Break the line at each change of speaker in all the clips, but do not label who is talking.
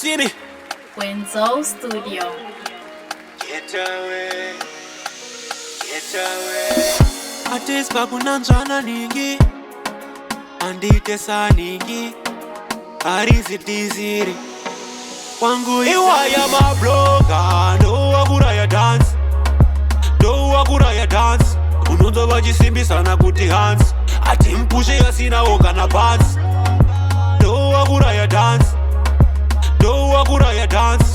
See me.
Wenzo Studio.
Get away. Get away. Atispa kunanzana ningi. Andite saningi. Arisi tiziri. Wangu iwaya mabloga. No wakuraya dance. No wakuraya dance. Unonzo vachisimbi sana kuti hands. Ati mpushe yasina oka na pants. No wakuraya dance. No wakuraya dance.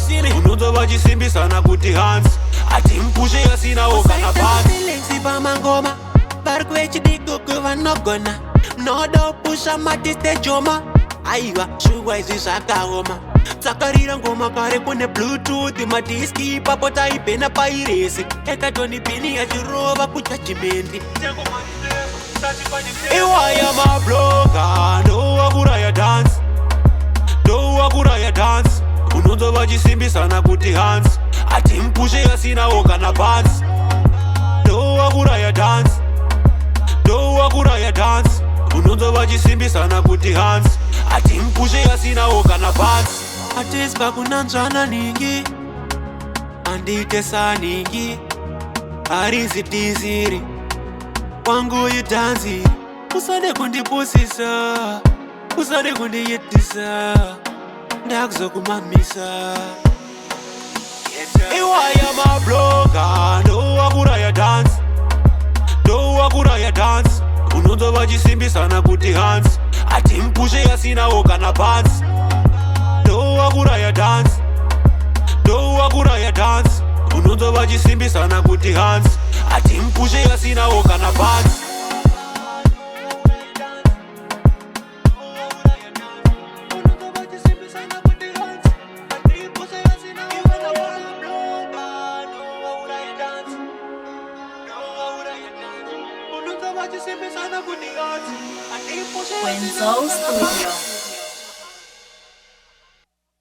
Unonzo vachisimbi sana kuti hands. Ati mpushe yasina oka na pants.
Silenzi pa mangoma. Barkwechi dikuku vanogona. Nodo pusha matiste joma. Aiwa, shuwa izi shakahoma. Sakarira ngoma kare kune bluetooth. Madiski papo taipena pairesi. Eka Tony Pini ya jirova kuchachimendi.
Iwaya mabloga. No wakuraya dance. No wakuraya dance. Unonzo vachisimbi sana kuti hands. Ati mpushe yasina oka na pants. No wakuraya dance. No wakuraya dance. Unonzo vachisimbi sana kuti hands. Ati mpushe yasina oka na pants.
Atispa kunanzana ningi. Andite saningi. Arisi tiziri. Wangu yitanzi. Usade kundipusisa. Usade kundiyetisa. Ndakuzo kumamisa.
Iwaya mabloga. No wakuraya dance. No wakuraya dance. Unonzo vachisimbi sana kuti hands. Ati mpushe yasina oka na pants. No wakuraya dance. No wakuraya dance. Unonzo vachisimbi sana kuti hands. Ati mpushe yasina oka na pants.
Wenzo Studio.